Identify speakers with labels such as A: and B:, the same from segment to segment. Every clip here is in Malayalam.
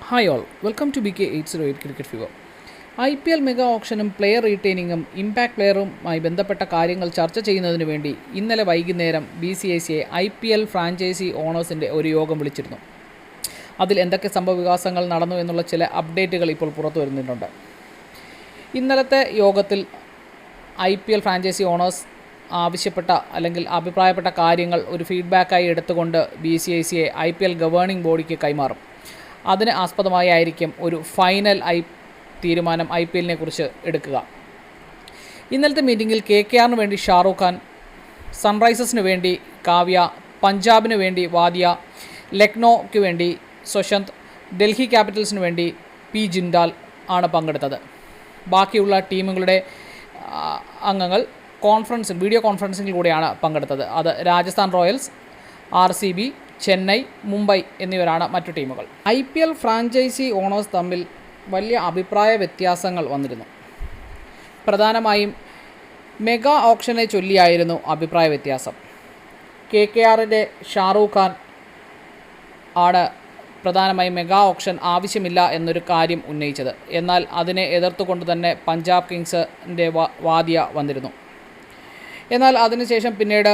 A: Hi all, welcome to BK808 cricket fever. IPL mega ഓപ്ഷനും പ്ലെയർ റീറ്റെയിനിങ്ങും ഇമ്പാക്ട് പ്ലെയറുമായി ബന്ധപ്പെട്ട കാര്യങ്ങൾ ചർച്ച ചെയ്യുന്നതിന് വേണ്ടി ഇന്നലെ വൈകുന്നേരം BCCI IPL ഫ്രാഞ്ചൈസി ഓണേഴ്സിൻ്റെ ഒരു യോഗം വിളിച്ചിരുന്നു. അതിൽ എന്തൊക്കെ സംഭവവികാസങ്ങൾ നടന്നു എന്നുള്ള ചില അപ്ഡേറ്റുകൾ ഇപ്പോൾ പുറത്തു വരുന്നുണ്ട്. ഇന്നലത്തെ യോഗത്തിൽ IPL ഫ്രാഞ്ചൈസി ഓണേഴ്സ് ആവശ്യപ്പെട്ട അല്ലെങ്കിൽ അഭിപ്രായപ്പെട്ട കാര്യങ്ങൾ ഒരു ഫീഡ്ബാക്കായി എടുത്തുകൊണ്ട് BCCI IPL ഗവേണിംഗ് ബോഡിക്ക് കൈമാറും. അതിന് ആസ്പദമായിരിക്കും ഒരു ഫൈനൽ തീരുമാനം IPL കുറിച്ച് എടുക്കുക. ഇന്നലത്തെ മീറ്റിങ്ങിൽ KKRന് വേണ്ടി ഷാറൂഖ് ഖാൻ, സൺറൈസേഴ്സിന് വേണ്ടി കാവ്യ, പഞ്ചാബിന് വേണ്ടി വാദിയ, ലക്നോയ്ക്ക് വേണ്ടി സ്വശന്ത്, ഡൽഹി ക്യാപിറ്റൽസിന് വേണ്ടി P ജിൻഡാൽ ആണ് പങ്കെടുത്തത്. ബാക്കിയുള്ള ടീമുകളുടെ അംഗങ്ങൾ വീഡിയോ കോൺഫറൻസിങ്ങിലൂടെയാണ് പങ്കെടുത്തത്. അത് രാജസ്ഥാൻ റോയൽസ്, RCB, ചെന്നൈ, മുംബൈ എന്നിവരാണ് മറ്റു ടീമുകൾ. IPL ഫ്രാഞ്ചൈസി ഓണേഴ്സ് തമ്മിൽ വലിയ അഭിപ്രായ വ്യത്യാസങ്ങൾ വന്നിരുന്നു. പ്രധാനമായും മെഗാ ഓപ്ഷനെ ചൊല്ലിയായിരുന്നു അഭിപ്രായ വ്യത്യാസം. KKRൻ്റെ ഷാറൂഖ് ഖാൻ ആണ് പ്രധാനമായും മെഗാ ഓപ്ഷൻ ആവശ്യമില്ല എന്നൊരു കാര്യം ഉന്നയിച്ചത്. എന്നാൽ അതിനെ എതിർത്തുകൊണ്ട് തന്നെ പഞ്ചാബ് കിങ്സിൻ്റെ വാദിയ വന്നിരുന്നു. എന്നാൽ അതിനുശേഷം പിന്നീട്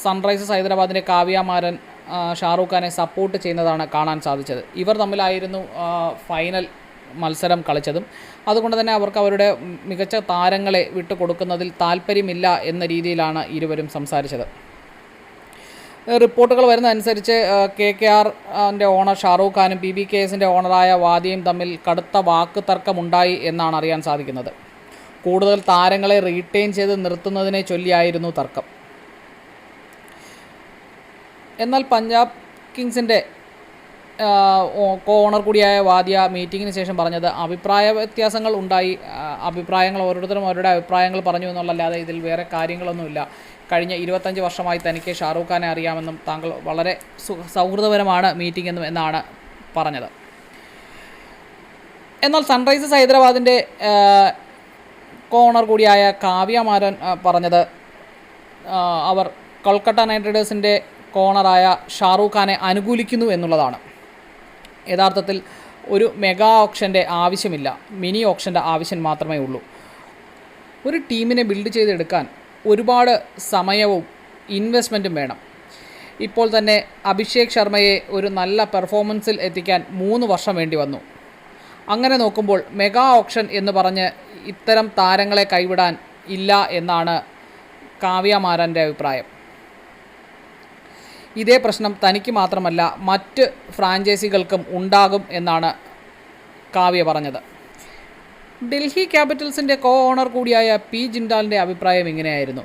A: സൺറൈസേഴ്സ് ഹൈദരാബാദിൻ്റെ കാവ്യ മാരൻ ഷാറൂഖ് ഖാനെ സപ്പോർട്ട് ചെയ്യുന്നതാണ് കാണാൻ സാധിച്ചത്. ഇവർ തമ്മിലായിരുന്നു ഫൈനൽ മത്സരം കളിച്ചതും. അതുകൊണ്ട് തന്നെ അവർക്ക് അവരുടെ മികച്ച താരങ്ങളെ വിട്ടുകൊടുക്കുന്നതിൽ താല്പര്യമില്ല എന്ന രീതിയിലാണ് ഇരുവരും സംസാരിച്ചത്. റിപ്പോർട്ടുകൾ വരുന്നതനുസരിച്ച് KKRൻ്റെ ഓണർ ഷാറൂഖ് ഖാനും BBKSൻ്റെ ഓണറായ വാദിയും തമ്മിൽ കടുത്ത വാക്ക് തർക്കമുണ്ടായി എന്നാണ് അറിയാൻ സാധിക്കുന്നത്. കൂടുതൽ താരങ്ങളെ റീറ്റെയിൻ ചെയ്ത് നിർത്തുന്നതിനെ ചൊല്ലിയായിരുന്നു തർക്കം. എന്നാൽ പഞ്ചാബ് കിങ്സിൻ്റെ ഓണർ കൂടിയായ വാദിയ മീറ്റിങ്ങിന് ശേഷം പറഞ്ഞത് അഭിപ്രായ വ്യത്യാസങ്ങൾ ഉണ്ടായി, അഭിപ്രായങ്ങൾ ഓരോരുത്തരും അവരുടെ അഭിപ്രായങ്ങൾ പറഞ്ഞു എന്നുള്ളല്ലാതെ ഇതിൽ വേറെ കാര്യങ്ങളൊന്നുമില്ല. കഴിഞ്ഞ 25 വർഷമായി തനിക്ക് ഷാറൂഖ് ഖാനെ അറിയാമെന്നും താങ്കൾ വളരെ സൗഹൃദപരമാണ് മീറ്റിംഗ് എന്നാണ് പറഞ്ഞത്. എന്നാൽ സൺറൈസേഴ്സ് ഹൈദരാബാദിൻ്റെ ഓണർ കൂടിയായ കാവ്യ മാരൻ പറഞ്ഞത് അവർ കൊൽക്കത്ത നൈറ്റ് റൈഡേഴ്സിൻ്റെ ഓണറായ ഷാറൂഖ് ഖാനെ അനുകൂലിക്കുന്നു എന്നുള്ളതാണ്. യഥാർത്ഥത്തിൽ ഒരു മെഗാ ഓപ്ഷൻ്റെ ആവശ്യമില്ല, മിനി ഓപ്ഷൻ്റെ ആവശ്യം മാത്രമേ ഉള്ളൂ. ഒരു ടീമിനെ ബിൽഡ് ചെയ്തെടുക്കാൻ ഒരുപാട് സമയവും ഇൻവെസ്റ്റ്മെൻറ്റും വേണം. ഇപ്പോൾ തന്നെ അഭിഷേക് ശർമ്മയെ ഒരു നല്ല പെർഫോമൻസിൽ എത്തിക്കാൻ 3 വർഷം വേണ്ടി വന്നു. അങ്ങനെ നോക്കുമ്പോൾ മെഗാ ഓപ്ഷൻ എന്ന് പറഞ്ഞ് ഇത്തരം താരങ്ങളെ കൈവിടാൻ ഇല്ല എന്നാണ് കാവ്യ മാരൻ്റെ അഭിപ്രായം. ഇതേ പ്രശ്നം തനിക്ക് മാത്രമല്ല മറ്റ് ഫ്രാഞ്ചൈസികൾക്കും ഉണ്ടാകും എന്നാണ് കാവ്യ പറഞ്ഞത്. ഡൽഹി ക്യാപിറ്റൽസിൻ്റെ ഓണർ കൂടിയായ P ജിൻഡാലിൻ്റെ അഭിപ്രായം ഇങ്ങനെയായിരുന്നു: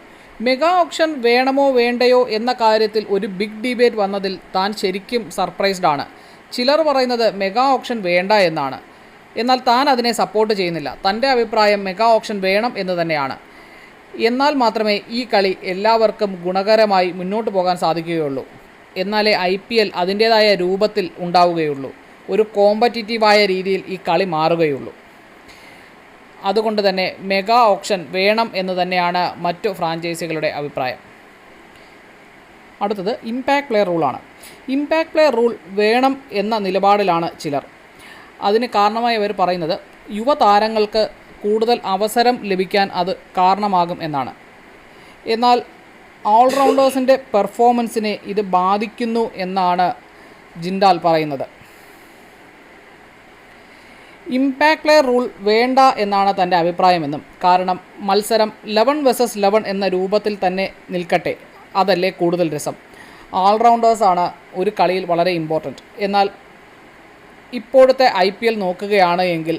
A: മെഗാ ഓപ്ഷൻ വേണമോ വേണ്ടയോ എന്ന കാര്യത്തിൽ ഒരു ബിഗ് ഡിബേറ്റ് വന്നതിൽ താൻ ശരിക്കും സർപ്രൈസ്ഡ് ആണ്. ചിലർ പറയുന്നത് മെഗാ ഓപ്ഷൻ വേണ്ട എന്നാണ്, എന്നാൽ താൻ അതിനെ സപ്പോർട്ട് ചെയ്യുന്നില്ല. തൻ്റെ അഭിപ്രായം മെഗാ ഓപ്ഷൻ വേണം എന്ന് തന്നെയാണ്. എന്നാൽ മാത്രമേ ഈ കളി എല്ലാവർക്കും ഗുണകരമായി മുന്നോട്ട് പോകാൻ സാധിക്കുകയുള്ളൂ. എന്നാലേ IPL അതിൻ്റേതായ രൂപത്തിൽ ഉണ്ടാവുകയുള്ളൂ. ഒരു കോമ്പറ്റീറ്റീവായ രീതിയിൽ ഈ കളി മാറുകയുള്ളൂ. അതുകൊണ്ട് തന്നെ മെഗാ ഓപ്ഷൻ വേണം എന്ന് തന്നെയാണ് മറ്റു ഫ്രാഞ്ചൈസികളുടെ അഭിപ്രായം. അടുത്തത് ഇമ്പാക്ട് പ്ലെയർ റൂളാണ്. ഇമ്പാക്ട് പ്ലെയർ റൂൾ വേണം എന്ന നിലപാടിലാണ് ചിലർ. അതിന് കാരണമായി അവർ പറയുന്നത് യുവതാരങ്ങൾക്ക് കൂടുതൽ അവസരം ലഭിക്കാൻ അത് കാരണമാകും എന്നാണ്. എന്നാൽ ഓൾറൗണ്ടേഴ്സിൻ്റെ പെർഫോമൻസിനെ ഇത് ബാധിക്കുന്നു എന്നാണ് ജിൻഡാൽ പറയുന്നത്. ഇമ്പാക്ട് പ്ലെയർ റൂൾ വേണ്ട എന്നാണ് തൻ്റെ അഭിപ്രായമെന്നും, കാരണം മത്സരം 11 vs 11 എന്ന രൂപത്തിൽ തന്നെ നിൽക്കട്ടെ, അതല്ലേ കൂടുതൽ രസം. ഓൾറൗണ്ടേഴ്സാണ് ഒരു കളിയിൽ വളരെ ഇമ്പോർട്ടൻറ്റ്. എന്നാൽ ഇപ്പോഴത്തെ IPL നോക്കുകയാണ് എങ്കിൽ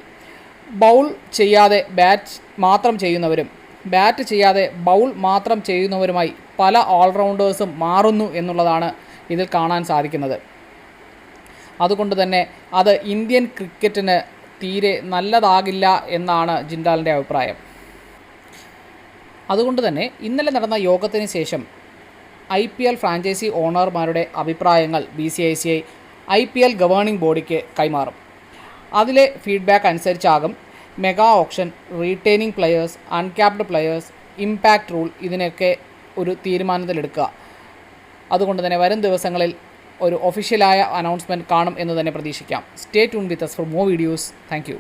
A: ബൗൾ ചെയ്യാതെ ബാറ്റ് മാത്രം ചെയ്യുന്നവരും ബാറ്റ് ചെയ്യാതെ ബൗൾ മാത്രം ചെയ്യുന്നവരുമായി പല ഓൾറൗണ്ടേഴ്സും മാറുന്നു എന്നുള്ളതാണ് ഇതിൽ കാണാൻ സാധിക്കുന്നത്. അതുകൊണ്ട് തന്നെ അത് ഇന്ത്യൻ ക്രിക്കറ്റിന് തീരെ നല്ലതാകില്ല എന്നാണ് ജിൻഡാലിൻ്റെ അഭിപ്രായം. അതുകൊണ്ട് തന്നെ ഇന്നലെ നടന്ന യോഗത്തിന് ശേഷം IPL ഫ്രാഞ്ചൈസി ഓണർമാരുടെ അഭിപ്രായങ്ങൾ BCCI IPL ഗവേണിംഗ് ബോഡിക്ക് കൈമാറും. അതിലെ ഫീഡ്ബാക്ക് അനുസരിച്ചാകും mega auction, retaining players, uncapped players, impact rule ഇതിനൊക്കെ ഒരു തീരുമാനത്തിലെടുക്കുക. അതുകൊണ്ട് തന്നെ വരും ദിവസങ്ങളിൽ ഒരു ഒഫീഷ്യലായ അനൗൺസ്മെൻറ്റ് കാണും എന്ന് തന്നെ പ്രതീക്ഷിക്കാം. Stay tune with us for more videos. Thank you.